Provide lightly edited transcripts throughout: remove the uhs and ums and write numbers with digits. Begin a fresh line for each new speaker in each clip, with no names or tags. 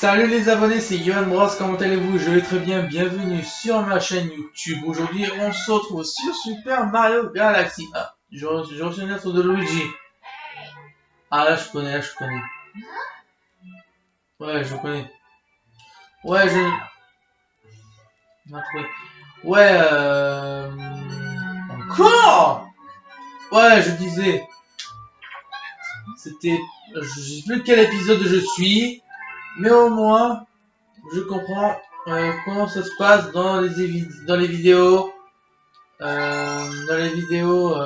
Salut les abonnés, c'est Yohan Bros, comment allez-vous? Je vais très bien, bienvenue sur ma chaîne YouTube. Aujourd'hui, on se retrouve sur Super Mario Galaxy. Ah, je reçois une lettre de Luigi. Ah là, je connais, là, je connais. Ouais, je connais. Ouais, on a trouvé. Ouais, Encore? Ouais, je disais. C'était... Je sais plus quel épisode je suis, mais au moins, je comprends comment ça se passe dans les vidéos. Dans les vidéos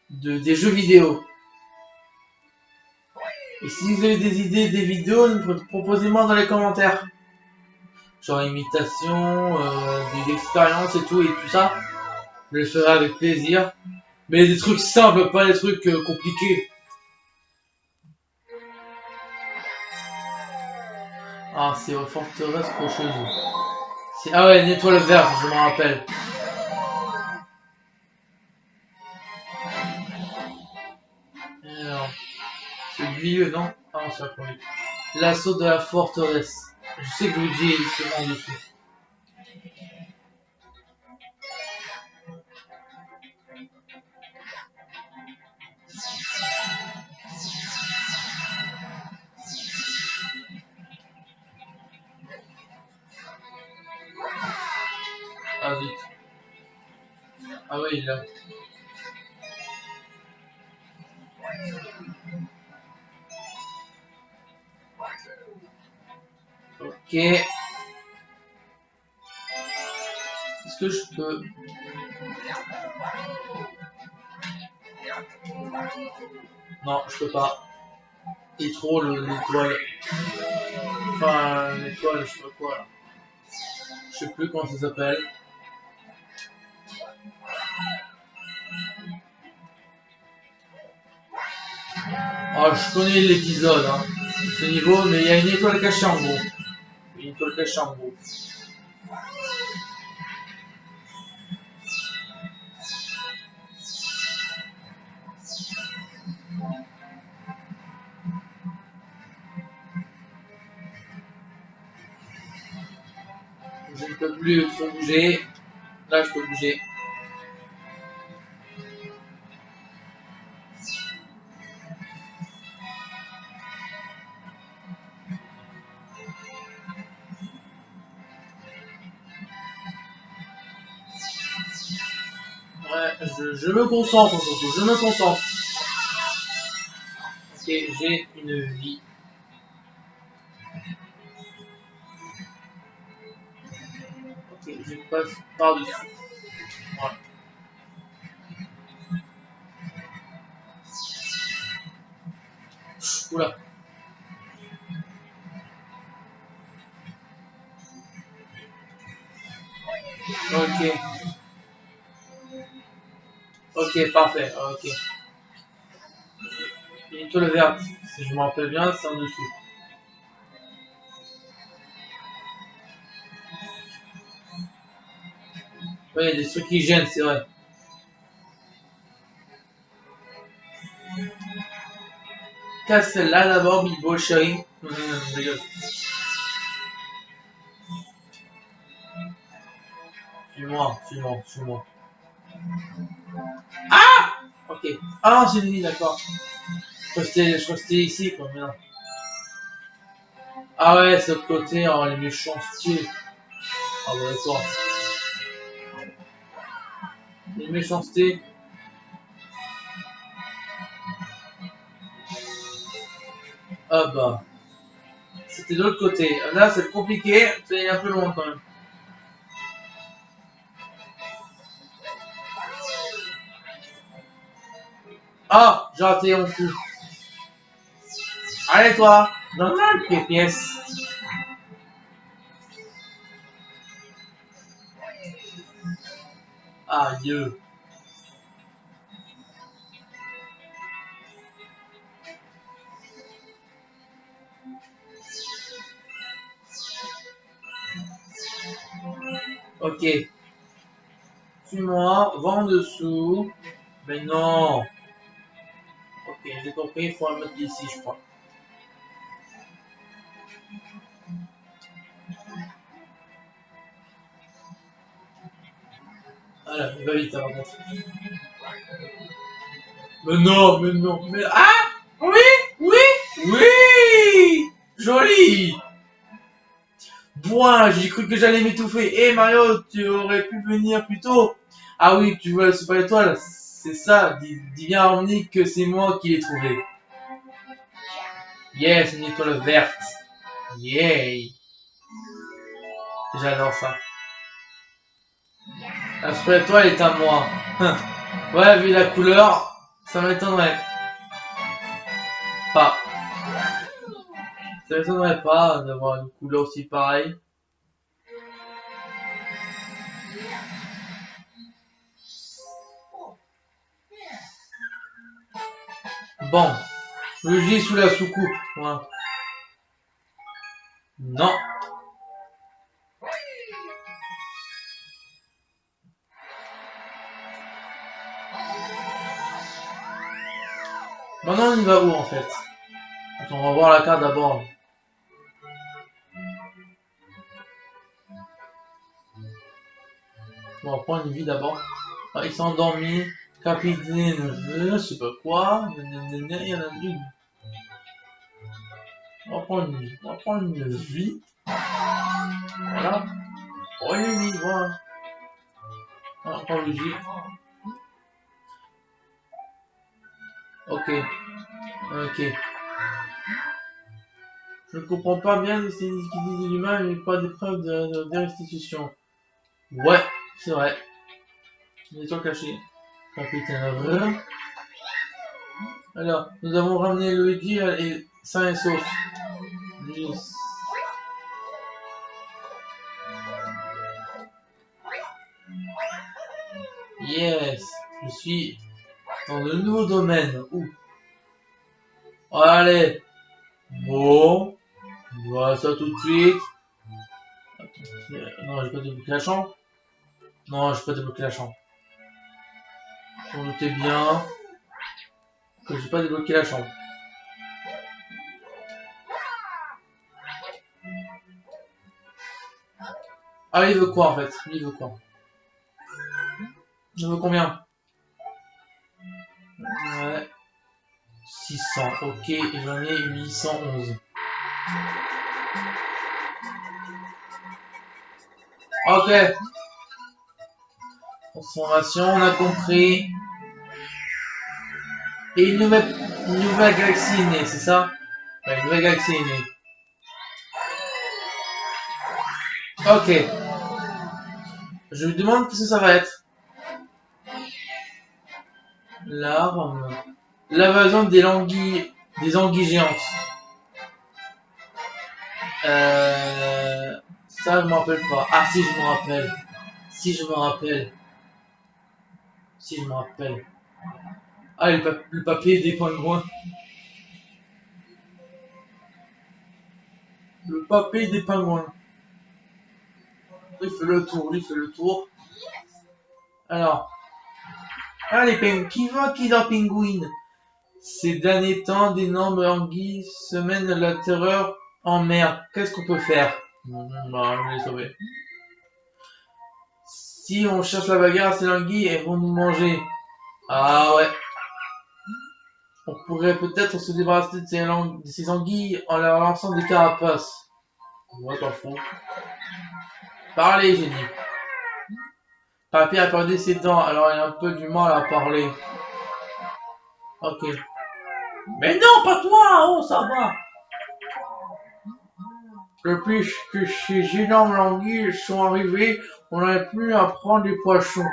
des jeux vidéo. Et si vous avez des idées des vidéos, proposez-moi dans les commentaires. Genre imitation, des expériences et tout ça. Je le ferai avec plaisir. Mais des trucs simples, pas des trucs compliqués. Ah, c'est forteresse rocheuse. Ah ouais, une étoile verte, je me rappelle. Alors, c'est milieu, non? Ah non, c'est la première. L'assaut de la forteresse. Je sais que Luigi est sûrement dessus. Ah vite. Ah oui, il est là. Ok. Est-ce que je peux... Non, je peux pas. Il est trop l'étoile. Enfin, l'étoile, je sais pas quoi là. Je sais plus comment ça s'appelle. Oh, je connais l'épisode, hein. Ce niveau, mais il y a une étoile cachée en gros. Une étoile cachée en gros. Je ne peux plus trop bouger. Là, je peux bouger. Ouais, je me concentre surtout. Je me concentre. Ok, j'ai une vie. Ok, je passe par-dessus. Voilà. Oula. Ok. Ok, parfait. Ok. Une étoile verte. Si je me rappelle bien, c'est en dessous. Ouais, il y a des trucs qui gênent, c'est vrai. Casse celle-là d'abord, Bilbo, chérie. Dégueule. Suis-moi, suis-moi, suis-moi. Ah! Ok. Ah, c'est une vie, d'accord. Je crois que c'était ici, quoi, mais non. Ah ouais, c'est l'autre côté, oh, les méchants stylés. Ah ouais, d'accord. Les méchancetés. Ah bah. C'était de l'autre côté. Là, c'est compliqué, c'est un peu loin quand même. Ah, j'ai raté mon coup. Allez, toi, donne-moi les pièces. Ah, Dieu. Ok. Suis-moi, va en dessous. Mais non. Ok, j'ai compris, il faut la mettre ici, je crois. Va vite, par contre. Mais non, mais non, mais... Ah! Oui! Oui! Oui! Joli! Moi, j'ai cru que j'allais m'étouffer. Eh Mario, tu aurais pu venir plus tôt. Ah oui, tu vois la super étoile. C'est ça, dis bien à Harmonique que c'est moi qui l'ai trouvé. Yes, une étoile verte. Yay! J'adore ça. La super étoile est à moi. Ouais, vu la couleur, ça m'étonnerait pas. Ça m'étonnerait pas d'avoir une couleur aussi pareille. Bon, le J sous la soucoupe. Voilà. Non. Maintenant, on y va où en fait? Attends, on va voir la carte d'abord. On va prendre une vie d'abord. Ah, ils sont endormis. Capitaine, je sais pas quoi. Il y en a une. On va prendre une vie. On va prendre une vie. Voilà. Oh, une vie, voilà. On va prendre le J. Ok. Ok. Je ne comprends pas bien ce qu'ils disent l'humain, mais pas d'épreuve de restitution. Ouais, c'est vrai. Les temps cachés. Capitaine. Alors, nous avons ramené Luigi et sain et sauf. Yes. Yes. Je suis dans de nouveaux domaines. Ouh. Allez. Bon. On voit ça tout de suite. Attends, non, j'ai pas débloqué la chambre. Non, j'ai pas débloqué la chambre. On doutait bien que j'ai pas débloqué la chambre. Ah, il veut quoi en fait? Il veut quoi? Il veut combien? Ouais. 600, ok, et j'en ai 811. Ok. Transformation, on a compris. Et une nouvelle galaxie est née, c'est ça? Ouais, une nouvelle galaxie est née. Ok. Je me demande qu'est-ce que ça va être. L'arme. L'invasion des anguilles géantes. Ça, je me rappelle pas. Ah, si, je me rappelle. Si, je me rappelle. Si, je me rappelle. Ah, le papier des pingouins. Le papier des pingouins. Il fait le tour, il fait le tour. Alors. Ah, les pingouins. Qui va pingouine? Ces derniers temps, d'énormes anguilles semènent la terreur en mer. Qu'est-ce qu'on peut faire? Bah, je vais les sauver. Si on cherche la bagarre, ces anguilles, elles vont nous manger. Ah ouais. On pourrait peut-être se débarrasser de ces anguilles en leur lançant des carapaces. Ouais, t'en fous. Parlez, j'ai dit. Papy a perdu ses dents, alors il a un peu du mal à parler. Ok. Mais non, pas toi! Oh, ça va! Depuis que ces énormes anguilles sont arrivées, on n'arrive plus à prendre des poissons.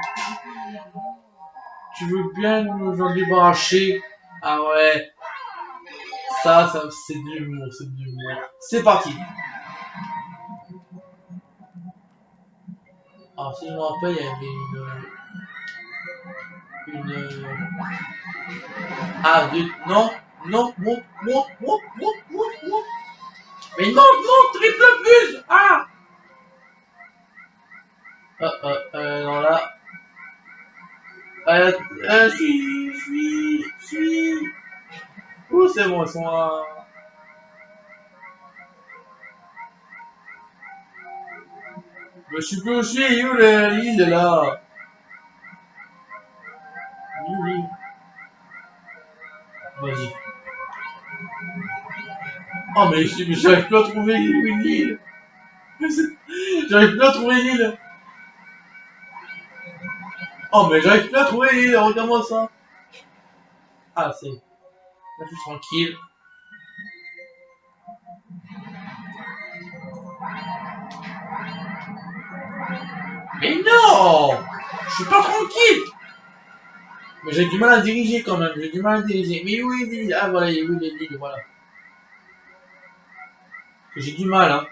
Tu veux bien nous en débarrasser? Ah ouais. Ça c'est de l'humour, c'est de l'humour. C'est parti. Alors si je me rappelle, il y avait Ah, non, non, monte, monte, monte, monte, monte, monte. Mais monte, monte, triple fuse. Ah. Non là. Suis. Ouh, c'est bon, ils sont là. Mais je suis plus aussi, où l'île là? Oh mais j'arrive plus à trouver l'île. J'arrive plus à trouver l'île. Oh mais j'arrive plus à trouver l'île, regarde-moi ça. Ah c'est... Là je suis tranquille. Mais non, je suis pas tranquille. Mais j'ai du mal à diriger quand même, j'ai du mal à diriger. Mais où est l'île? Ah voilà, où est l'île, voilà. J'ai du mal, hein.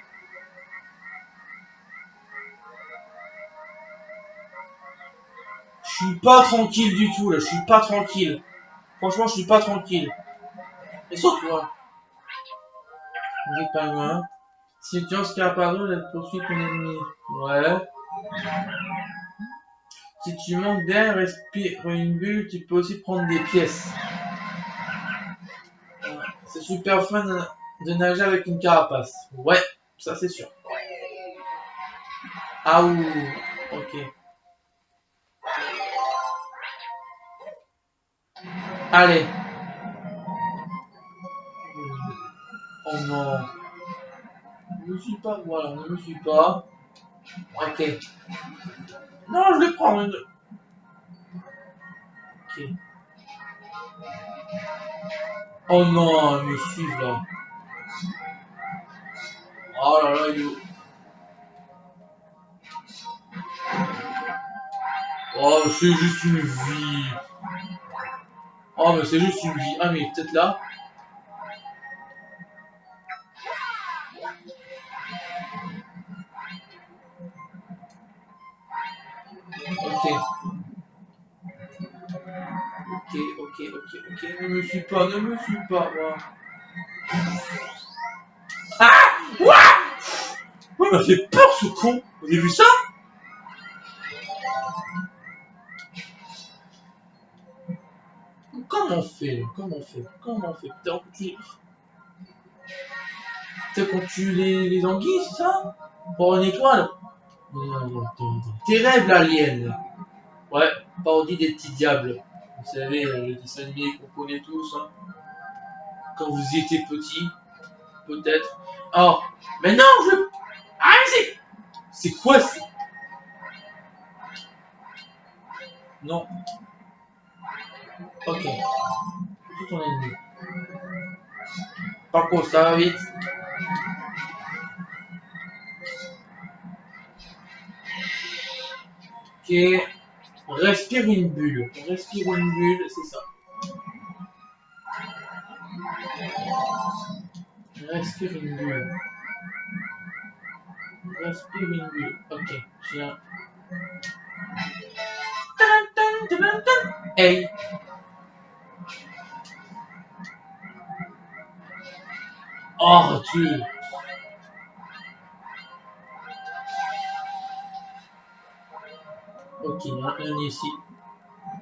Je suis pas tranquille du tout, là, je suis pas tranquille. Franchement, je suis pas tranquille. Et sauf toi. Vous êtes pas loin. Si tu as ce qui apparaît, elle poursuit ton ennemi. Ouais. Si tu manques d'air, respire une bulle, tu peux aussi prendre des pièces. C'est super fun de nager avec une carapace. Ouais, ça c'est sûr. Ah ouh, ok. Allez. Oh non. Ne me suis pas, voilà, ne me suis pas. Ok. Non, je vais prendre une. Ok. Oh non, elle me suit là. Oh là là, il est où? Oh, c'est juste une vie. Oh, mais c'est juste une vie. Ah, mais peut-être là. Ok. Ok. Ne me suis pas, ne me suis pas. Moi. Ah! Ouah! Ouais, il m'a fait peur ce con. Vous avez vu ça? Comment on fait? Putain, quand tu les anguilles, c'est ça? Pour une étoile? Non. Tes rêves, l'alien. Ouais, parodie des petits diables. Vous savez, le dessin animé qu'on connaît tous, hein. Quand vous étiez petit, peut-être. Oh, mais non, je... Ah, mais c'est quoi ça? Non. Ok. Tout ton ennemi. Par contre, ça va vite. Ok. Respire une bulle. Respire une bulle, c'est ça. Respire une bulle. Respire une bulle. Ok. J'ai un... Hey. Oh, tu... Ok, il y en a un ici.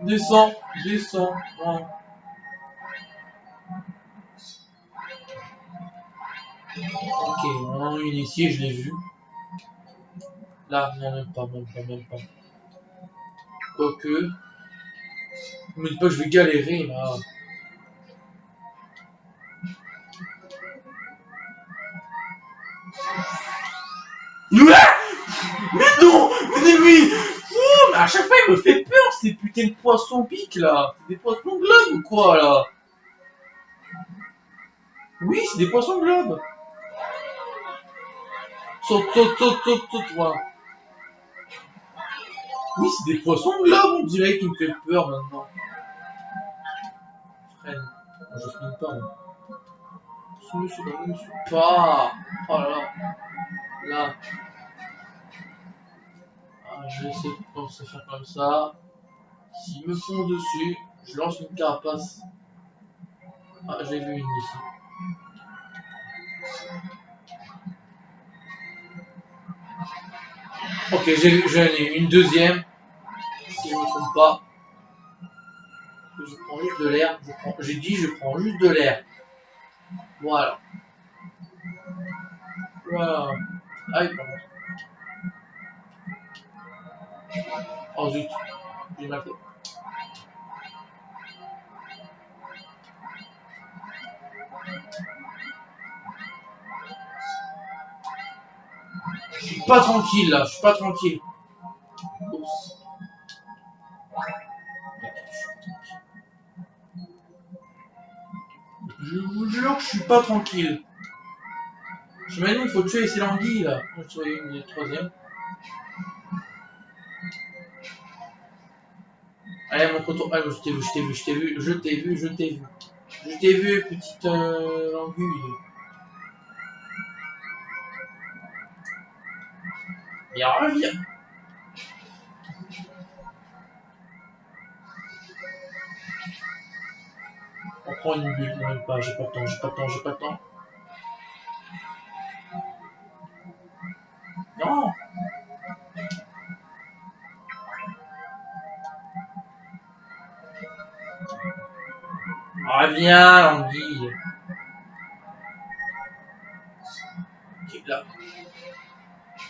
Descends. Ouais. Ok, il y en a une ici, je l'ai vu. Là, non, même pas. Quoique... Ne me dis pas que je vais galérer, là. Mais non! Mais oh, mais à chaque fois il me fait peur ces putains de poissons piques là! C'est des poissons globes ou quoi là? Oui, c'est des poissons globes! Saute, voilà. Oui, c'est des poissons globes, on dirait qu'il me fait peur maintenant. Freine. Je freine pas, moi. Je me suis pas! Oh là là! Là. Ah, je vais essayer de commencer à faire comme ça. S'ils me font dessus, je lance une carapace. Ah, j'ai vu une ici. Ok, j'en ai une deuxième, si je ne me trompe pas. Je prends juste de l'air. J'ai dit, je prends juste de l'air. Voilà. Voilà. Aïe, pardon. Oh zut, j'ai mal fait. Je suis pas tranquille là, je suis pas tranquille. Oups. Je vous jure que je suis pas tranquille. J'imagine qu'il faut tuer ces languilles là. Je vais tuer une troisième. Allez, mon poteau. Ah, je t'ai vu, je t'ai vu, je t'ai vu, je t'ai vu, je t'ai vu. Je t'ai vu, petite languille. Et reviens. On prend une bulle, même pas, j'ai pas le temps, j'ai pas le temps, j'ai pas le temps. Non. Reviens, languille. Ok, là.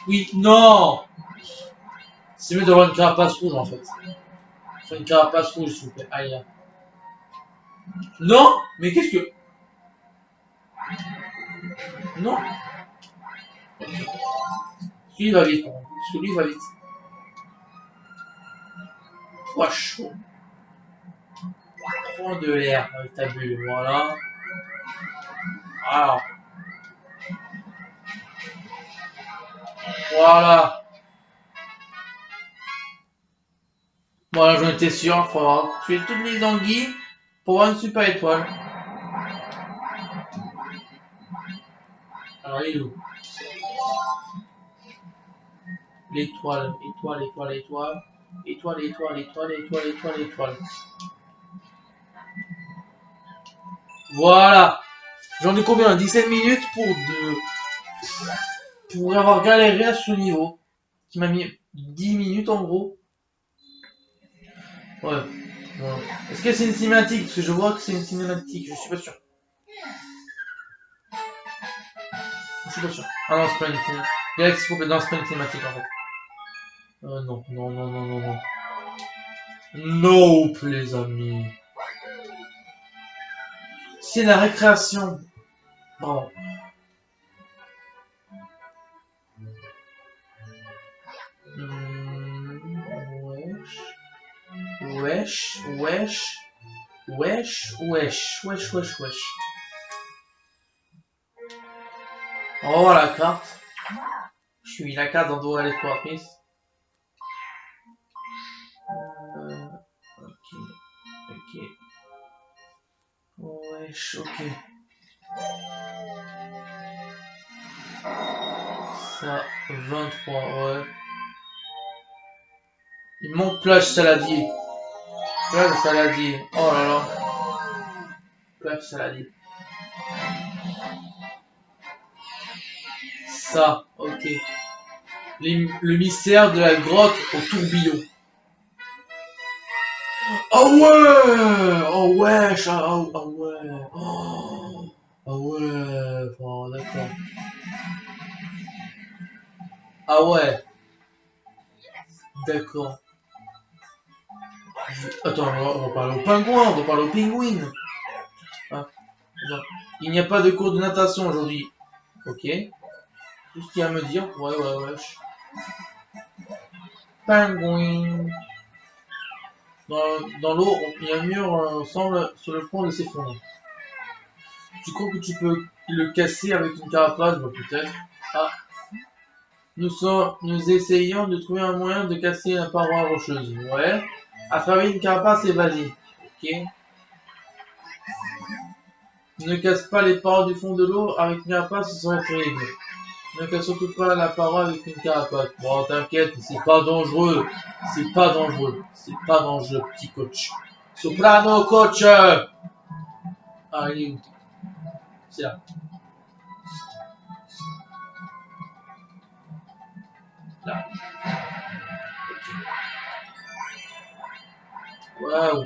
Oui, non. C'est mieux d'avoir une carapace rouge en fait. Faut une carapace rouge s'il vous plaît. Aïe. Non. Mais qu'est-ce que... Non. Lui il va vite, par contre. Parce que lui il va vite. Toi chaud. Prends de l'air avec ta bulle. Voilà. Alors. Voilà. Voilà, j'en étais sûr. Il faut avoir tué toutes les anguilles pour avoir une super étoile. Alors il est où? L'étoile, étoile, étoile, étoile. Étoile, étoile, étoile, étoile, étoile, étoile. Voilà. J'en ai combien? 17 minutes pour avoir galéré à ce niveau. Qui m'a mis 10 minutes en gros. Ouais. Bon. Est-ce que c'est une cinématique? Parce que je vois que c'est une cinématique. Je suis pas sûr. Je suis pas sûr. Ah non, c'est pas une cinématique. Galaxy Poop, non, c'est pas une cinématique en fait. Non, non, non, non, non, non. Nope, les amis. C'est la récréation. Pardon. Wesh. Wesh, wesh. Wesh, wesh, wesh, wesh, wesh. On va voir la carte. Je suis mis la carte dans dos à l'exploratrice. Ok. Ok. Wesh, ok. Ça, 23, ouais. Il manque plage saladier. Plage saladier. Oh là là. Plage saladier. Ça, ok. Le mystère de la grotte au tourbillon. Oh ouais! Oh ouais! Oh ouais! Oh ouais! Oh, d'accord. Ah ouais! D'accord. Attends, on va parler au pingouin, on va parler au pingouin. Ah, il n'y a pas de cours de natation aujourd'hui. Ok. Tout ce qu'il y a à me dire. Ouais, ouais, ouais. Pingouin. Dans l'eau, il y a un mur semble sur le point de s'effondrer. Tu crois que tu peux le casser avec une carapace? Bah, peut-être. Ah. Nous essayons de trouver un moyen de casser la paroi rocheuse. Ouais. À travers une carapace et vas-y. Ok. Ne casse pas les parois du fond de l'eau avec une carapace, ce serait terrible. Ne casse surtout pas la paroi avec une carapace. Bon, t'inquiète, c'est pas dangereux. C'est pas dangereux. C'est pas dangereux, petit coach. Soprano, coach! Ah, il est où? C'est là. Là. Waouh.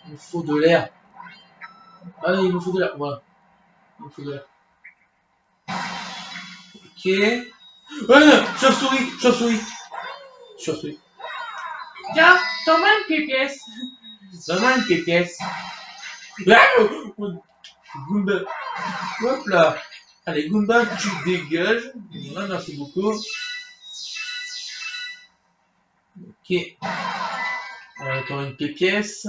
Il me faut de l'air. Ah, il me faut de l'air. Voilà. Il me faut de l'air. Ok. Chauve-souris, chauve-souris. Chauve-souris. Tiens, donne-moi une pièce. Donne-moi une pièce. Hop là. Allez, Goomba, tu dégages. Voilà, merci beaucoup. Ok. Encore une pièce.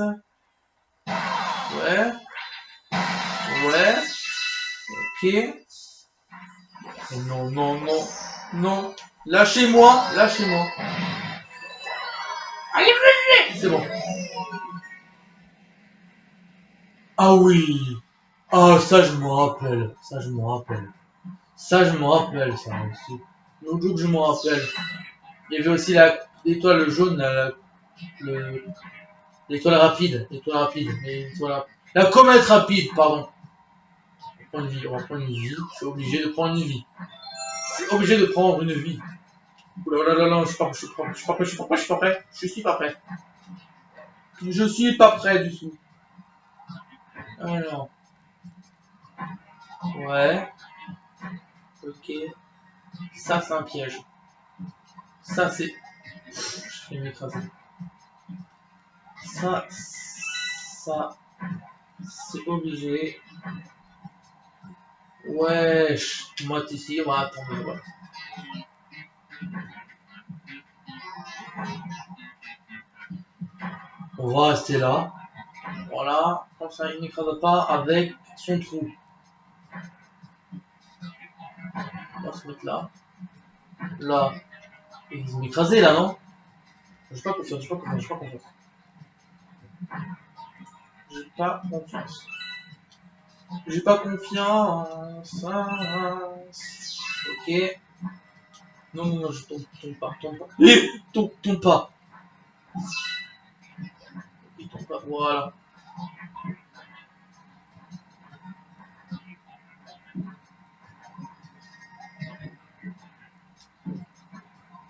Ouais. Ouais. Ok. Non, non, non. Non. Lâchez-moi. Lâchez-moi. Allez, allez. C'est bon. Ah oui. Ah, ça, je me rappelle. Ça, je me rappelle. Ça, je me rappelle, ça aussi. L'autre jour que je me rappelle. Il y avait aussi l'étoile jaune, l'étoile rapide. L'étoile rapide. La comète rapide, pardon. On va prendre une vie. On va prendre une vie. C'est obligé de prendre une vie. C'est obligé de prendre une vie. Oula, là, là, je suis pas prêt. Je suis pas prêt. Je suis pas prêt du tout. Alors. Ouais. Ok. Ça, c'est un piège. Ça, c'est. Je vais m'écraser. Ça, c'est obligé. Wesh, moi ici, on va attendre. Voilà. On va rester là. Voilà, comme ça il n'écrase pas avec son trou. On va se mettre là. Là. Ils vont m'écraser là, non? J'ai pas confiance, j'ai pas confiance, j'ai pas confiance. J'ai pas confiance. J'ai pas confiance. Ok. Non, non, non, je tombe pas, tombe pas. Tombe pas. Il tombe pas, voilà.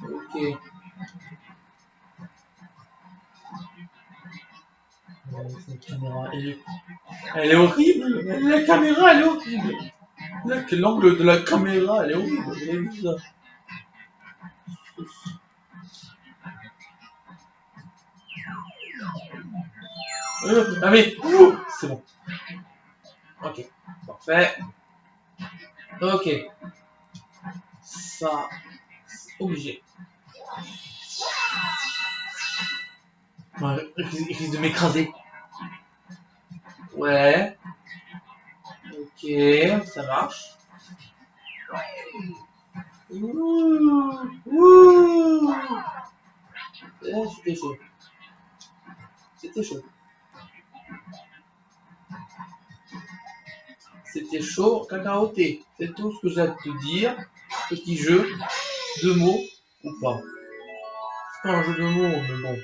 Ok. Cette caméra, elle est horrible. La caméra, elle est horrible. L'angle de la caméra, elle est horrible. Vous avez vu ça? Ah mais, c'est bon. Ok, parfait. Ok. Ça, c'est obligé. Ouais, il risque de m'écraser. Ouais. Ok, ça marche. Ouh, ouh. C'était chaud. C'était chaud. C'était chaud, cacahuète. C'est tout ce que j'ai à te dire. Petit jeu de mots ou pas. C'est pas un jeu de mots, mais bon.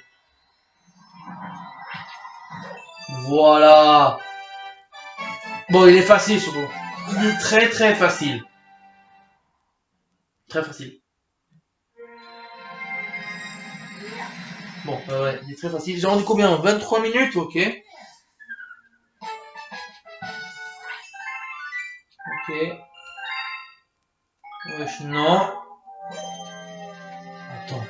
Voilà. Bon, il est facile, ce mot. Il est très très facile. Très facile. Bon, ouais, il est très facile. J'ai rendu combien? 23 minutes, ok. Ok. Wesh, non. Attends.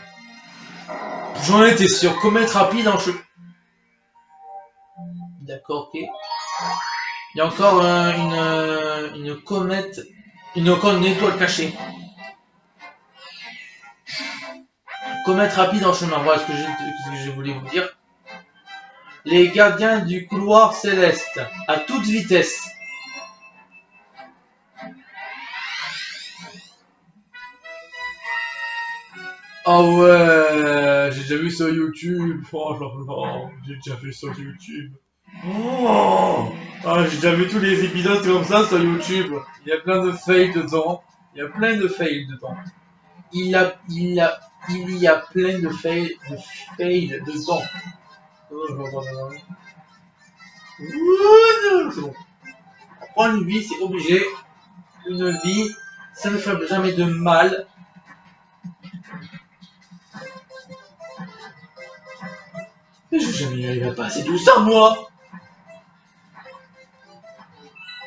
J'en étais sûr. Comète rapide en cheveux. D'accord, ok. Il y a encore une comète. Encore une étoile cachée. Comète rapide en chemin. Voilà ce que je voulais vous dire. Les gardiens du couloir céleste. À toute vitesse. Ah ouais, j'ai déjà vu sur YouTube. Oh là là, j'ai déjà vu sur YouTube. Oh, ah, j'ai déjà vu tous les épisodes comme ça sur YouTube. Il y a plein de fails dedans. Il y a plein de fails dedans. Il y a plein de fails dedans. Oh, c'est bon. Prendre une vie, c'est obligé. Une vie, ça ne fait jamais de mal. Mais je vais jamais y arriver à passer tout ça, moi.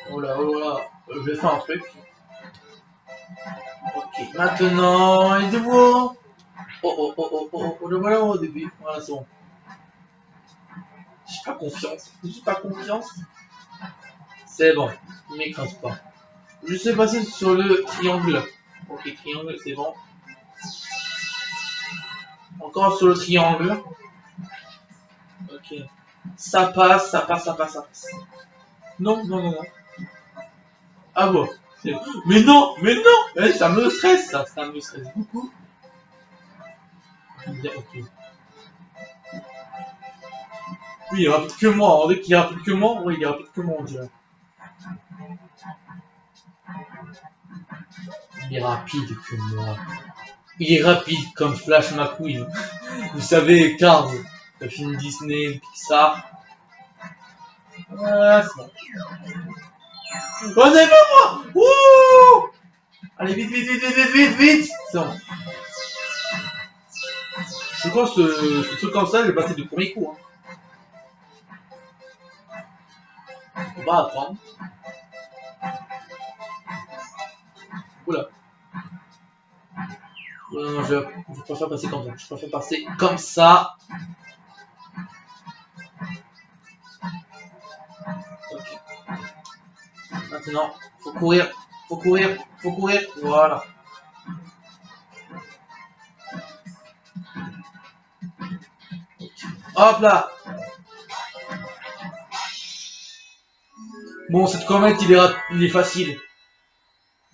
Oh là, oh là. Je vais faire un truc. Ok, maintenant, il est nouveau. Le voilà au début. Voilà, c'est bon. J'ai pas confiance. J'ai pas confiance. C'est bon, il m'écrase pas. Je sais passer sur le triangle. Ok, triangle, c'est bon. Encore sur le triangle. Ok. Ça passe, ça passe, ça passe, ça passe. Non, non, non, non. Ah bon. Mais non, mais non. Eh, ça me stresse, ça me stresse beaucoup. Ok. Oui, il est rapide que moi. On dit qu'il est rapide que moi. Oui, il est rapide que moi, on dirait. Il est rapide que moi. Il est rapide comme Flash McQueen. Vous savez, Cars, le film Disney, Pixar. Ah, c'est bon. Oh, c'est pas moi. Wouh. Allez, vite, vite, vite, vite, vite, vite. C'est bon. Je crois que ce truc comme ça, je vais passer du premier coup. Hein. On va attendre. Oula. Non, je préfère passer comme ça. Je préfère passer comme ça. Ok. Maintenant, faut courir. Faut courir. Faut courir. Voilà. Hop là. Bon, cette comète, il est facile.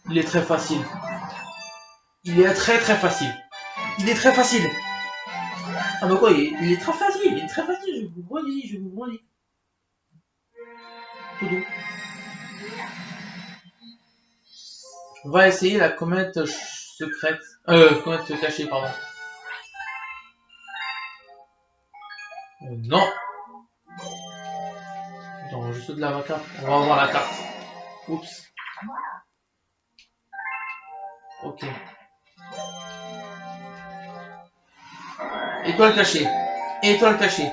Il est très facile. Il est très très facile. Il est très facile. Ah bah quoi, il est très facile. Il est très facile, je vous redis, je vous redis. Tout doux. On va essayer la comète secrète. Comète cachée, pardon. Non. Non, juste de la carte. On va voir la carte. Oups. Ok. Étoile cachée. Étoile cachée.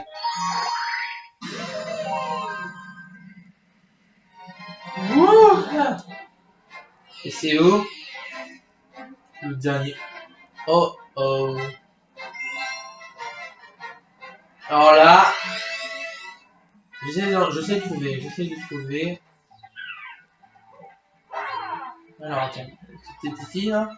Wouh. Et c'est où le dernier? Oh oh. Alors là, j'essaie de trouver. Alors attends, c'était ici là.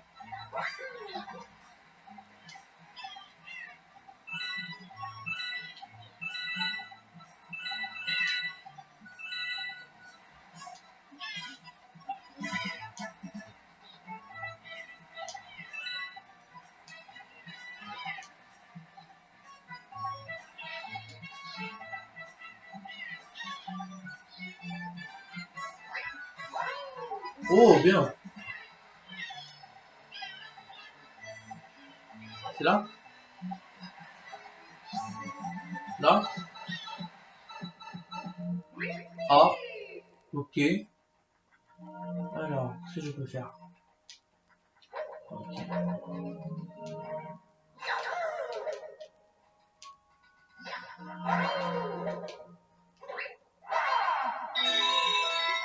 Oh bien. C'est là? Là? Ah. Ok. Alors, qu'est-ce que je peux faire? Okay.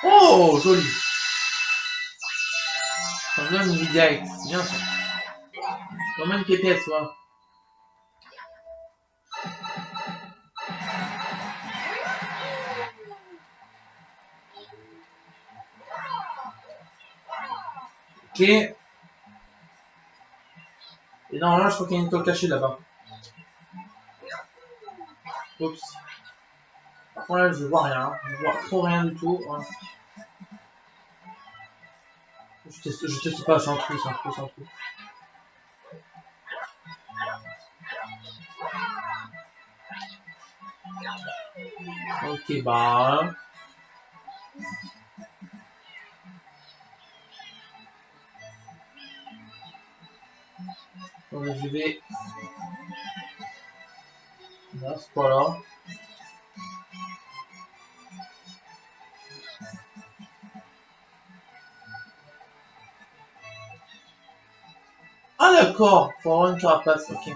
Oh, joli. Ça me donne une vie directe. C'est bien ça. Quand même qu'épaisse, toi. Ok. Et non, là, je crois qu'il y a une étoile cachée là-bas. Oups. Par contre, là, je vois rien. Hein. Je vois trop rien du tout. Hein. Je teste pas, c'est un trou, c'est un trou, c'est un trou. Ok, bah. Donc, je vais. Là, c'est pas là. Ah, d'accord. Faut avoir une carapace, ok.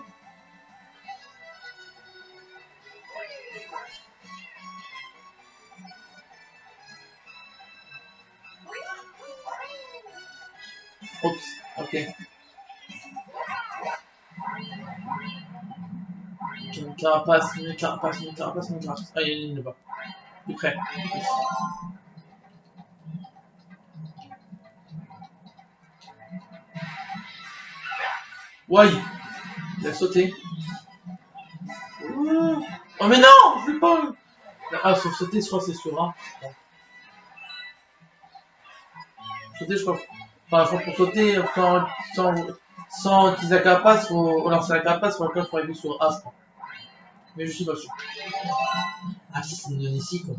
Oups, ok. Une carapace, une carapace, une carapace, une carapace. Ah, il y a une ligne là-bas. Plus près. Ouais, il a sauté. Oh mais non, je vais pas. Ah, sur sauter, je crois que c'est sur A. Sauter, je crois. Enfin, je crois pour sauter sans qu'ils aient carapace, faut lancer la carapace, faut appuyer sur A, je crois. Mais je suis pas sûr. Ah, si, c'est une zone ici, quoi.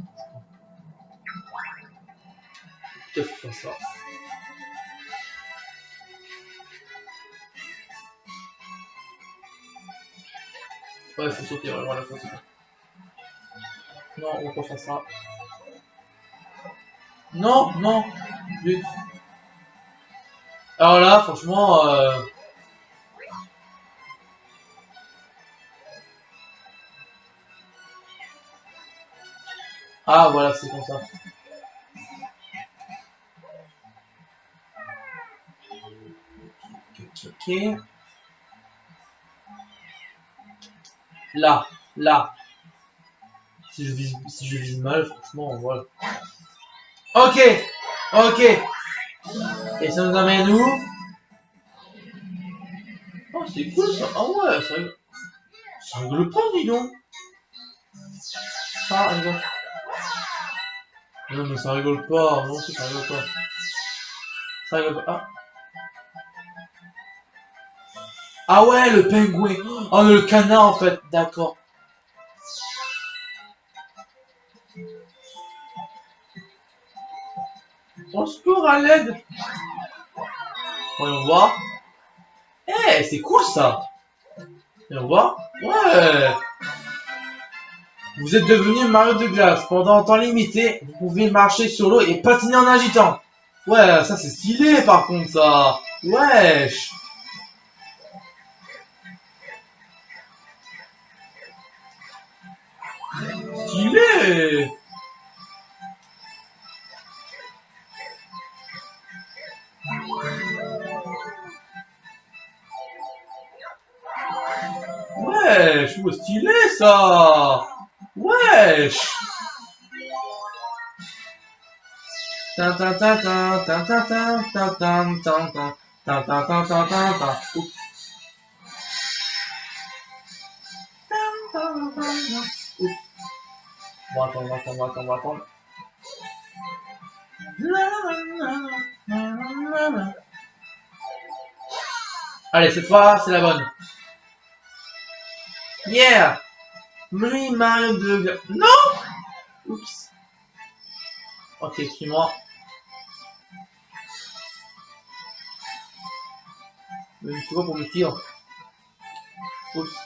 Peut-être faire ça. Ouais, faut sauter, ouais, voilà, faut sauter. Non, on va pas faire ça. Non, non, vite. Alors là, franchement, ah, voilà, c'est comme ça. Ok. Là, là. Si je vise mal, franchement, voilà. Ok, ok. Et ça nous amène où? Oh, c'est cool ça. Ah ouais, ça rigole pas, dis donc. Ça rigole. Non, mais ça rigole pas. Non, ça rigole pas. Ça rigole pas. Ah. Ah ouais, le pingouin. Oh, le canard en fait. D'accord. Au secours, à l'aide. Voyons voir. Eh, hey, c'est cool ça. Voyons voir. Ouais. Vous êtes devenu Mario de glace. Pendant un temps limité, vous pouvez marcher sur l'eau et patiner en agitant. Ouais, ça c'est stylé par contre ça. Wesh. Stylé. Wesh, oh, stylé ça. Wesh. Tin tin tin tin tin tin tin tin tin tin tin tin tin tin tin tin tin. Oups. Oups. On va attendre, on va attendre, on va attendre, on va attendre. Allez, cette fois, c'est la bonne. Yeah. Mario de... Non. Oups. Ok, suis-moi. Mais tu vois pour me tirer. Oups.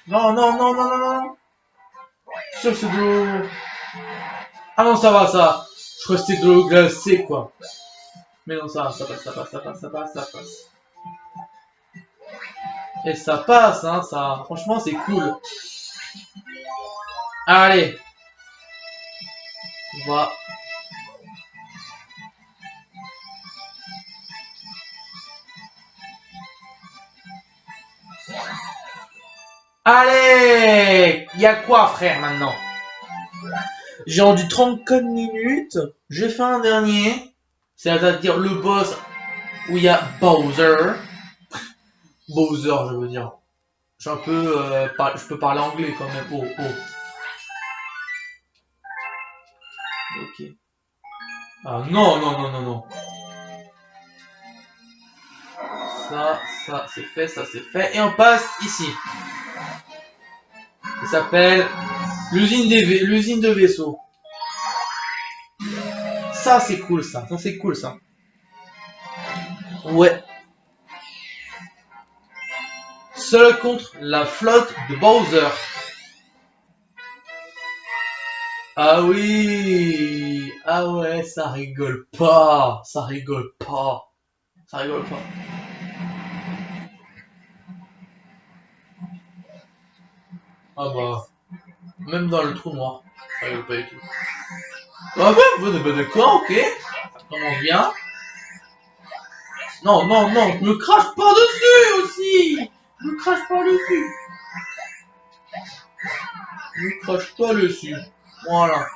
Non, non, non, non, non, non. Je suis sûr que c'est de l'eau. Ah non, ça va, ça. Je crois que c'était de l'eau glacée, quoi. Mais non, ça passe, ça passe, ça passe, ça passe, ça passe. Et ça passe, hein, ça. Franchement, c'est cool. Allez. On va... Allez. Y a quoi, frère, maintenant? J'ai rendu 34 minutes. J'ai fait un dernier. C'est-à-dire le boss où il y a Bowser. Bowser, je veux dire. Je suis un peu... je peux parler anglais quand même. Oh, oh. Ok. Ah non, non, non, non, non. Ça c'est fait, ça c'est fait. Et on passe ici. Il s'appelle l'usine de vaisseaux. Ça c'est cool ça. Ça c'est cool ça. Ouais. Seul contre la flotte de Bowser. Ah oui. Ah ouais, ça rigole pas. Ça rigole pas. Ça rigole pas. Ah bah. Même dans le trou noir. Ça rigole pas du tout. Ah bah d'accord, ok. Ça commence bien. Non, non, non, ne crache pas dessus aussi. Ne crache pas dessus. Ne crache pas dessus. Voilà.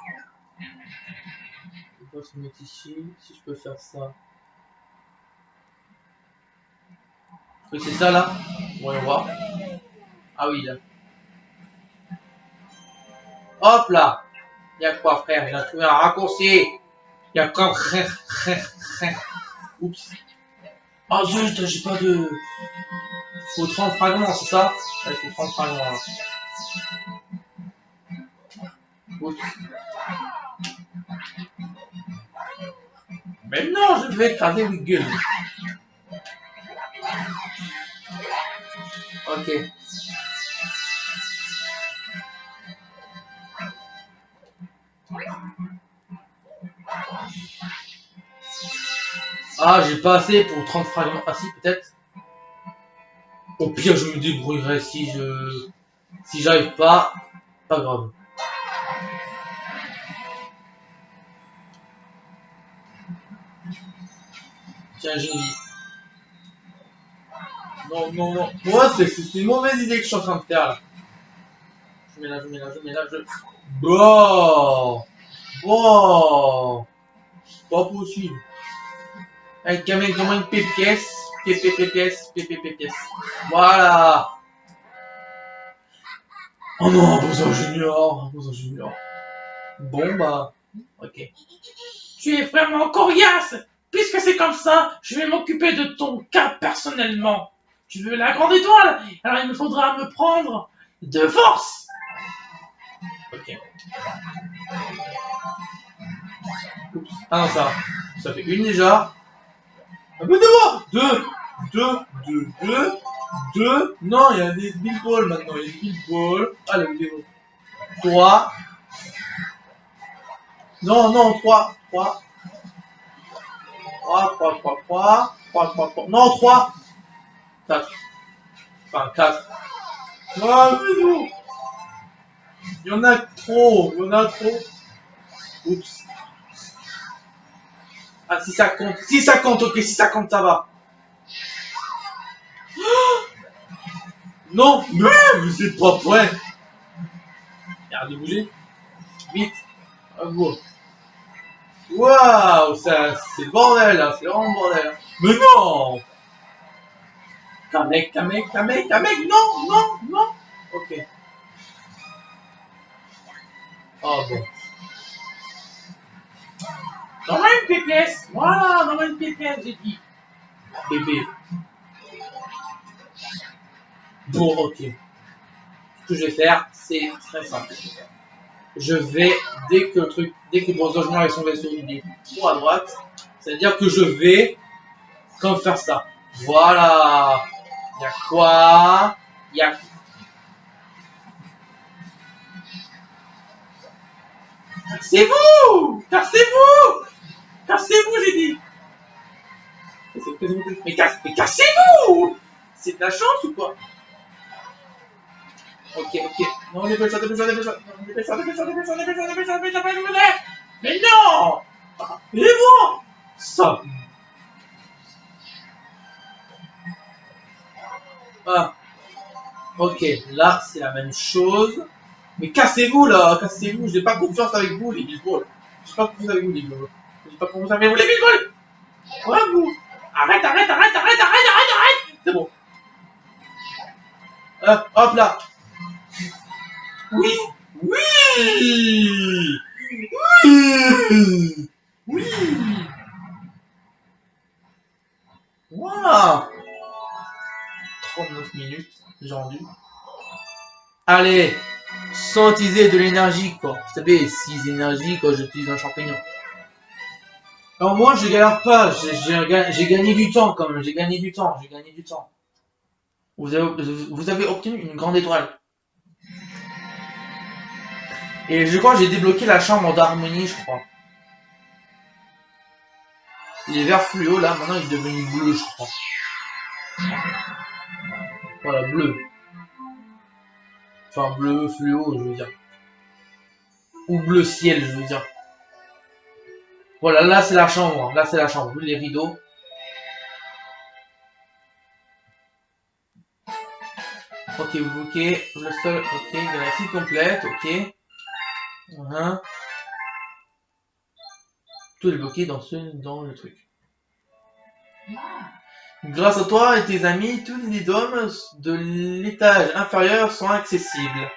On va se mettre ici. Si je peux faire ça. Oui, c'est ça là. Voyons voir. Ah oui, là. Hop là. Il y a quoi, frère? Il a trouvé un raccourci. Il y a comme... Oups. Oh zut, j'ai pas de... Faut 30 fragments, c'est ça? Ouais, faut 30 fragments, là. Oups. Mais non, je vais écraser une gueule. Ok. Ah, j'ai pas assez pour 30 fragments. Ah si, peut-être. Au pire, je me débrouillerai si je... Si j'arrive pas, pas grave. Tiens, j'ai dit. Non, non, non. Moi, c'est une mauvaise idée que je suis en train de faire là. Je mets là, je mets là, je mets là, je... Bon. Bon. Pas possible. Avec un mec vraiment une pièce. Pièce. Voilà. Oh non, Bowser Junior. Bowser Junior. Bon bah. Ok. Tu es vraiment coriace. Puisque c'est comme ça, je vais m'occuper de ton cas personnellement. Tu veux la grande étoile? Alors il me faudra me prendre de force. Ok. Oups. Ah non, ça. Ça fait une déjà. Ah mais non. Deux. Non, il y a des big balls maintenant. Il y a des big balls. Ah, le vidéo. 3. Non, non, 3. 3. Non, 3. 4. Enfin, 4. Ah, mais non. Il y en a trop. Il y en a trop. Oups. Ah, si ça compte. Si ça compte, ok. Si ça compte, ça va. Non, mais c'est pas vrai. Arrête de bouger. Vite. À vous. Waouh, ça, c'est le bordel, là. C'est vraiment le bordel. Mais non. Kamek, non, non, non. Ok. Oh bon. Dans une pièce. Voilà, dans une pièce, j'ai dit. Bébé. Bon, ok. Ce que je vais faire, c'est très simple. Je vais, dès que Bowser Junior et son vaisseau il est trop à droite, c'est-à-dire que je vais comme faire ça. Voilà. Il y a quoi? Il y a... Cassez-vous! Cassez-vous! Cassez-vous, j'ai dit! Mais cassez-vous! C'est de la chance ou quoi? Ok. Non, dépêche-toi. Mais non! Mais bon! Ça. Ah. Ok, là, c'est la même chose. Mais cassez-vous, là! Cassez-vous! J'ai pas confiance avec vous, les Bilbols. J'ai pas confiance avec vous, les Bilbols. J'ai pas confiance avec vous, les Bilbols! Ouais, vous! Arrête! C'est bon. Hop là! Oui! Oui! Oui! Oui! Waouh! 39 minutes, j'ai rendu. Allez! Sans utiliser de l'énergie, quoi. Vous savez, 6 énergies quand j'utilise un champignon. Alors moi, je galère pas. J'ai gagné du temps, quand même. J'ai gagné du temps. Vous avez obtenu une grande étoile. Et je crois que j'ai débloqué la chambre d'harmonie, je crois. Il est vert fluo, là. Maintenant, il est devenu bleu, je crois. Voilà, bleu. Enfin, bleu fluo, je veux dire. Ou bleu ciel, je veux dire. Voilà, là, c'est la chambre. Là, c'est la chambre. Les rideaux. Ok, le sol, ok, galaxie complète, ok. Tout est bloqué dans le truc. Grâce à toi et tes amis, tous les dômes de l'étage inférieur sont accessibles.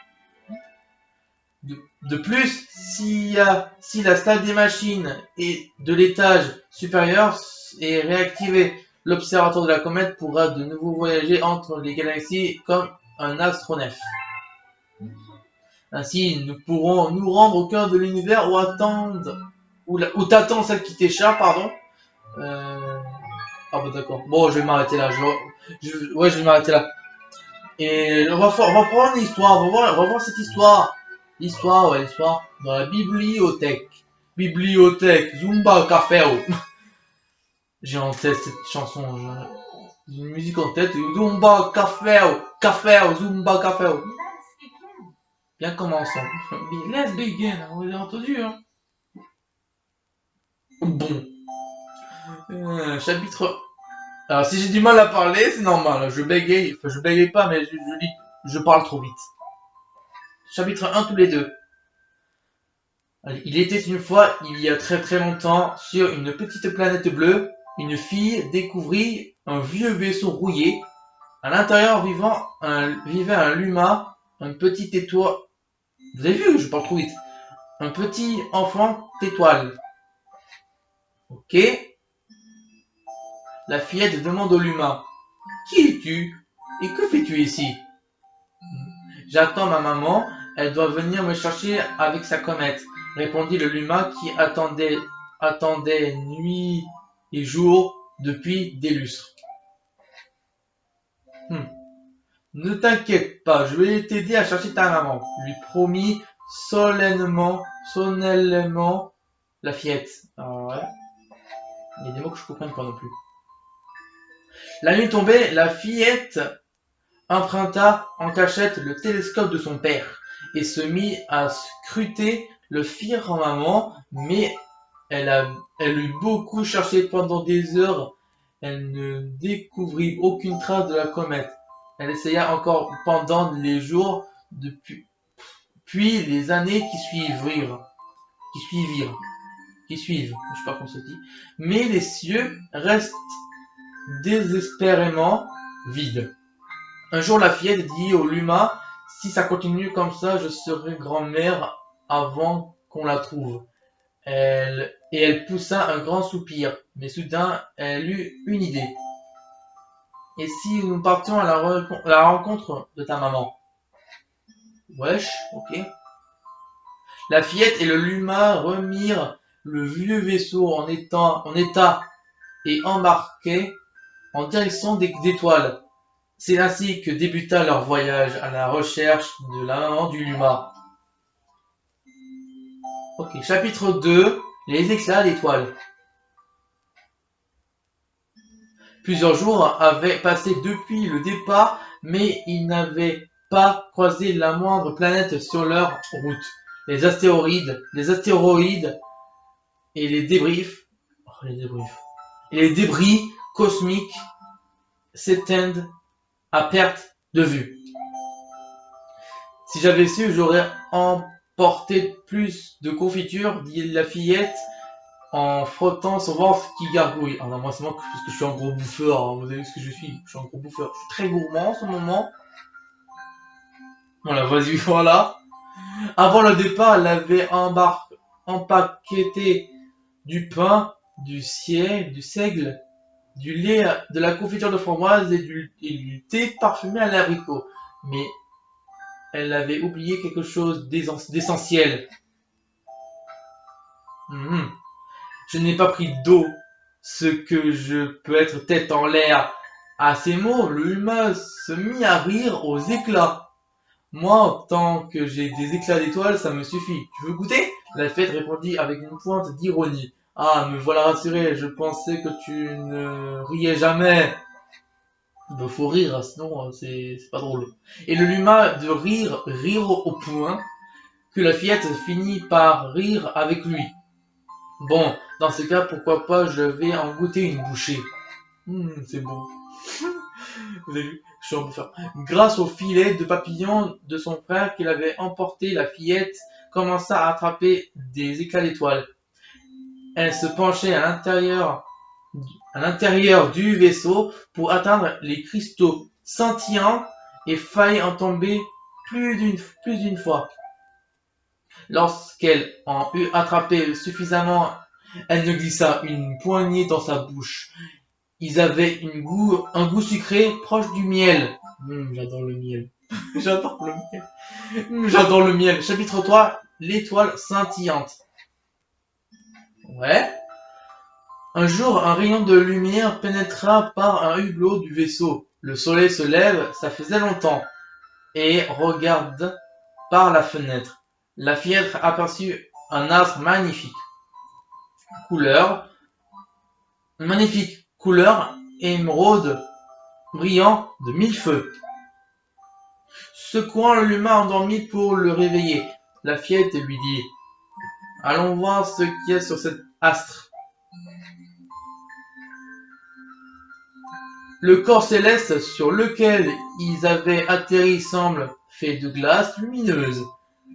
De plus, si la salle des machines et de l'étage supérieur est réactivée, l'observatoire de la comète pourra de nouveau voyager entre les galaxies comme un astronef. Ainsi, nous pourrons nous rendre au cœur de l'univers où t'attends celle qui t'échappe, pardon. Ah bah d'accord. Bon, je vais m'arrêter là. Ouais, je vais m'arrêter là. Et on va prendre l'histoire. On va voir cette histoire. L'histoire, ouais, l'histoire. Dans la bibliothèque. Bibliothèque. Zumba Café. J'ai en tête cette chanson. J'ai une musique en tête. Zumba Café. Café. Zumba Café. Bien commençons. Let's begin. Vous avez entendu, hein? Bon. Chapitre. Alors, si j'ai du mal à parler, c'est normal. Je bégaye. Enfin, je bégaye pas, mais je parle trop vite. Chapitre 1, tous les deux. Allez, il était une fois, il y a très très longtemps, sur une petite planète bleue, une fille découvrit un vieux vaisseau rouillé. À l'intérieur vivait un luma, un petit étoile. Vous avez vu, je parle trop vite. Un petit enfant étoile. Ok. La fillette demande au luma. Qui es-tu? Et que fais-tu ici? J'attends ma maman, elle doit venir me chercher avec sa comète, répondit le luma qui attendait nuit et jour depuis des lustres. Ne t'inquiète pas, je vais t'aider à chercher ta maman, lui promit solennellement la fillette. Ah ouais. Il y a des mots que je comprends pas non plus. La nuit tombée, la fillette emprunta en cachette le télescope de son père et se mit à scruter le firmament, mais elle eut beaucoup cherché pendant des heures. Elle ne découvrit aucune trace de la comète. Elle essaya encore pendant les jours, puis les années qui suivent, je sais pas comment ça dit, mais les cieux restent désespérément vides. Un jour, la fillette dit au luma, si ça continue comme ça, je serai grand-mère avant qu'on la trouve. Elle poussa un grand soupir, mais soudain, elle eut une idée. Et si nous partions à la rencontre de ta maman? Wesh, ok. La fillette et le luma remirent le vieux vaisseau en état et embarquaient en direction des étoiles. C'est ainsi que débuta leur voyage à la recherche de la maman du luma. Ok, chapitre 2, les éclats d'étoiles. Plusieurs jours avaient passé depuis le départ, mais ils n'avaient pas croisé la moindre planète sur leur route. Les astéroïdes et les débris cosmiques s'éteignent à perte de vue. Si j'avais su, j'aurais emporté plus de confiture, dit la fillette en frottant son ventre qui gargouille. Alors moi c'est moi parce que je suis un gros bouffeur, hein. Vous avez vu ce que je suis un gros bouffeur. Je suis très gourmand en ce moment. Voilà, vas-y, voilà. Avant le départ, elle avait empaqueté du pain, du seigle, du lait, de la confiture de framboise et du thé parfumé à l'abricot. Mais elle avait oublié quelque chose d'essentiel. Je n'ai pas pris d'eau, ce que je peux être tête en l'air. À ces mots, le humain se mit à rire aux éclats. Moi, tant que j'ai des éclats d'étoiles, ça me suffit. Tu veux goûter? La fête répondit avec une pointe d'ironie. Ah, me voilà rassuré, je pensais que tu ne riais jamais. Il faut rire, sinon c'est pas drôle. Et le luma de rire au point que la fillette finit par rire avec lui. Bon, dans ce cas, pourquoi pas, je vais en goûter une bouchée. C'est bon. Vous avez vu, je suis un bouffeur. Grâce au filet de papillon de son frère qu'il avait emporté, la fillette commença à attraper des éclats d'étoiles. Elle se penchait à l'intérieur à l'intérieur du vaisseau pour atteindre les cristaux scintillants et faillit en tomber plus d'une fois. Lorsqu'elle en eut attrapé suffisamment, elle ne glissa une poignée dans sa bouche. Ils avaient un goût sucré proche du miel. J'adore le miel. J'adore le miel. J'adore le miel. Chapitre 3, l'étoile scintillante. Ouais. Un jour, un rayon de lumière pénétra par un hublot du vaisseau. Le soleil se lève, ça faisait longtemps, et regarde par la fenêtre. La fillette aperçut un astre magnifique couleur émeraude, brillant de mille feux. Secouant le lumin endormi pour le réveiller, la fillette lui dit: allons voir ce qu'il y a sur cet astre. Le corps céleste sur lequel ils avaient atterri semble fait de glace lumineuse.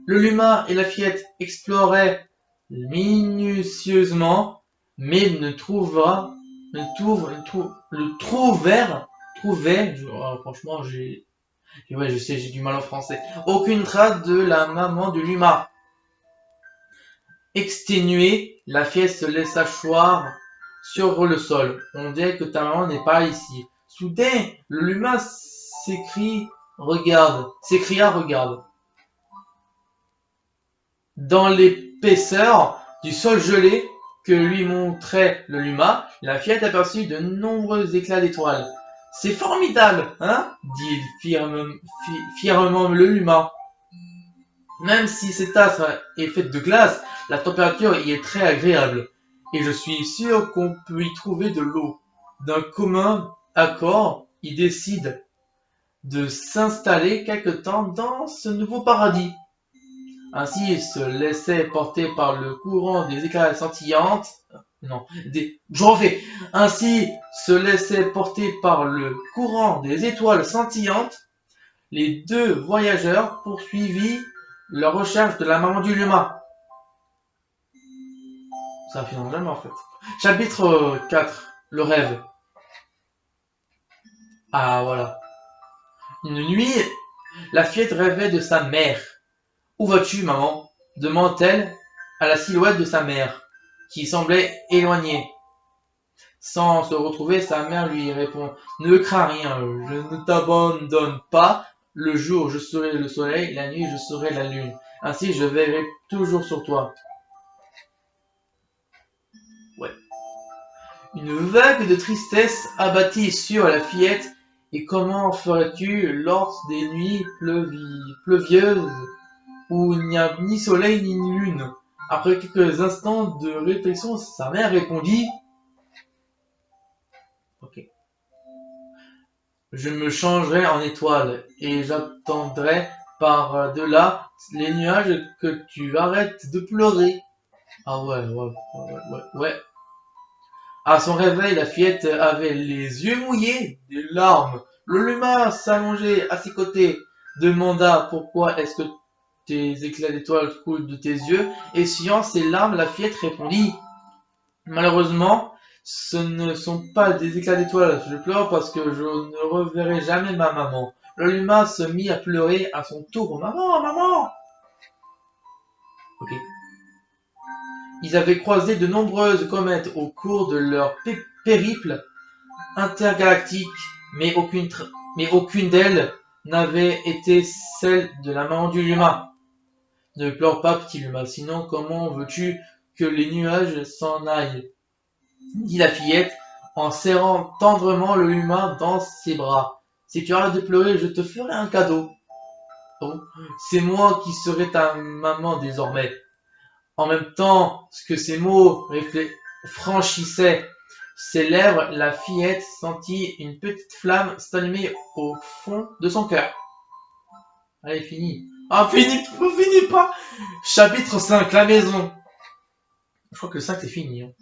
Le lumin et la fillette exploraient minutieusement, mais franchement, je sais, j'ai du mal en français, aucune trace de la maman de Luma. Exténuée, la fillette se laissa choir sur le sol. On dirait que ta maman n'est pas ici. Soudain, le Luma s'écria regarde. Dans l'épaisseur du sol gelé que lui montrait le Luma, la fillette aperçut de nombreux éclats d'étoiles. C'est formidable, hein? Dit fièrement le Luma. Même si cet astre est fait de glace, la température y est très agréable, et je suis sûr qu'on peut y trouver de l'eau. D'un commun accord, ils décident de s'installer quelque temps dans ce nouveau paradis. Ainsi, ils se laissaient porter par le courant des éclats scintillantes. Ainsi, se laissaient porter par le courant des étoiles scintillantes, les deux voyageurs poursuivirent leur recherche de la maman du Luma. Ça finit jamais en fait. Chapitre 4, le rêve. Ah voilà. Une nuit, la fillette rêvait de sa mère. Où vas-tu, maman? Demande-t-elle à la silhouette de sa mère, qui semblait éloignée. Sans se retrouver, sa mère lui répond: ne crains rien, je ne t'abandonne pas. Le jour, je serai le soleil, la nuit, je serai la lune. Ainsi, je veillerai toujours sur toi. Ouais. Une vague de tristesse abattit sur la fillette. Et comment ferais-tu lors des nuits pluvieuses où il n'y a ni soleil ni lune? Après quelques instants de réflexion, sa mère répondit: ok. Je me changerai en étoile et j'attendrai par-delà les nuages que tu arrêtes de pleurer. Ah ouais. À son réveil, la fillette avait les yeux mouillés, des larmes. Le Luma s'allongeait à ses côtés, demanda: pourquoi est-ce que tes éclats d'étoiles coulent de tes yeux? Essuyant ses larmes, la fillette répondit: malheureusement, ce ne sont pas des éclats d'étoiles, je pleure parce que je ne reverrai jamais ma maman. Le Luma se mit à pleurer à son tour: maman, maman! Ok. Ils avaient croisé de nombreuses comètes au cours de leur périple intergalactique, mais aucune d'elles n'avait été celle de la maman du Luma. Ne pleure pas, petit Luma, sinon comment veux-tu que les nuages s'en aillent? Dit la fillette en serrant tendrement le Luma dans ses bras. Si tu arrêtes de pleurer, je te ferai un cadeau. Oh, c'est moi qui serai ta maman désormais. En même temps que ces mots franchissaient ses lèvres, la fillette sentit une petite flamme s'allumer au fond de son cœur. Allez, fini. Ah, finis pas. Chapitre 5, la maison. Je crois que le 5 c'est fini. Hein.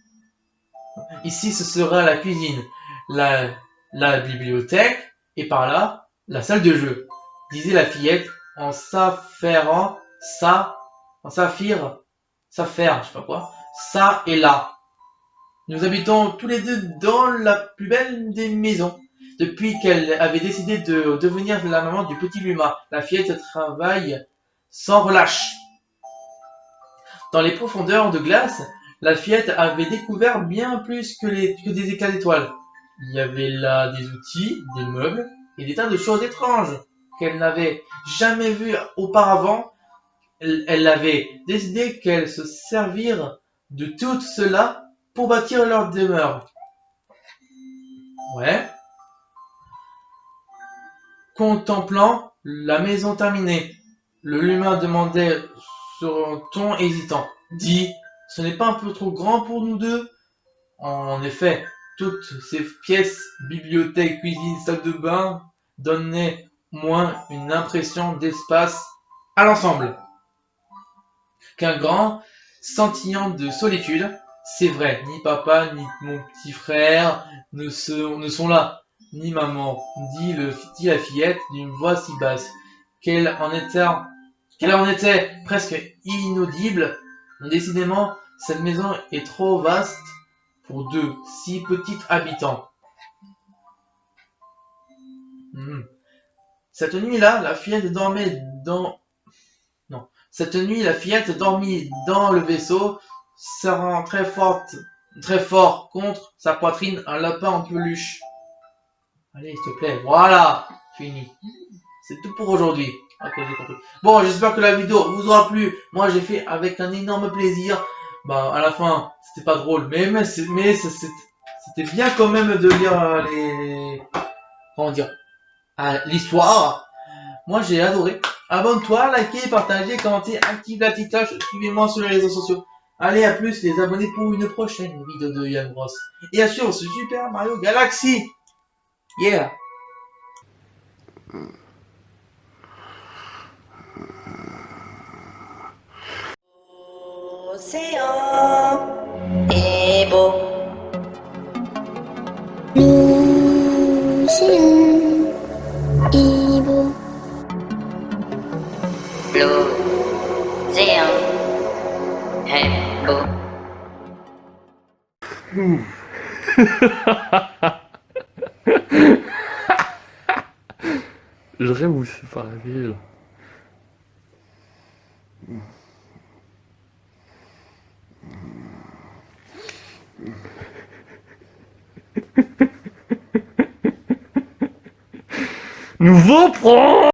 Ici, ce sera la cuisine, la bibliothèque, et par là, la salle de jeu, disait la fillette en s'affairant je sais pas quoi, ça et là. Nous habitons tous les deux dans la plus belle des maisons. Depuis qu'elle avait décidé de devenir la maman du petit Luma, la fillette travaille sans relâche. Dans les profondeurs de glace, la fillette avait découvert bien plus que des éclats d'étoiles. Il y avait là des outils, des meubles et des tas de choses étranges qu'elle n'avait jamais vues auparavant. Elle avait décidé qu'elle se servir de tout cela pour bâtir leur demeure. Ouais. Contemplant la maison terminée, le Luma demandait sur un ton hésitant. Dis, ce n'est pas un peu trop grand pour nous deux? En effet, toutes ces pièces, bibliothèque, cuisine, salle de bain, donnaient moins une impression d'espace à l'ensemble qu'un grand sentiment de solitude. C'est vrai, ni papa, ni mon petit frère ne sont là, ni maman, dit la fillette d'une voix si basse qu'elle en était presque inaudible. Décidément, cette maison est trop vaste pour deux si petits habitants. Cette nuit-là, la fillette dormait dans... Non. Cette nuit, la fillette dormit dans le vaisseau, serrant très fort contre sa poitrine un lapin en peluche. Allez, s'il te plaît, voilà, fini. C'est tout pour aujourd'hui. Ok, j'ai compris. Bon, j'espère que la vidéo vous aura plu. Moi, j'ai fait avec un énorme plaisir. Bah, à la fin, c'était pas drôle, mais c'était bien quand même de lire comment dire, l'histoire. Moi, j'ai adoré. Abonne-toi, likez, partagez, commentez, active la petite cloche, suivez-moi sur les réseaux sociaux. Allez, à plus les abonnés pour une prochaine vidéo de Yann Bros. Et à suivre ce Super Mario Galaxy. Yeah.
L'océan est beau.
L'océan est beau.
L'océan est beau.
Je rêve où c'est par la ville. Nouveau prend.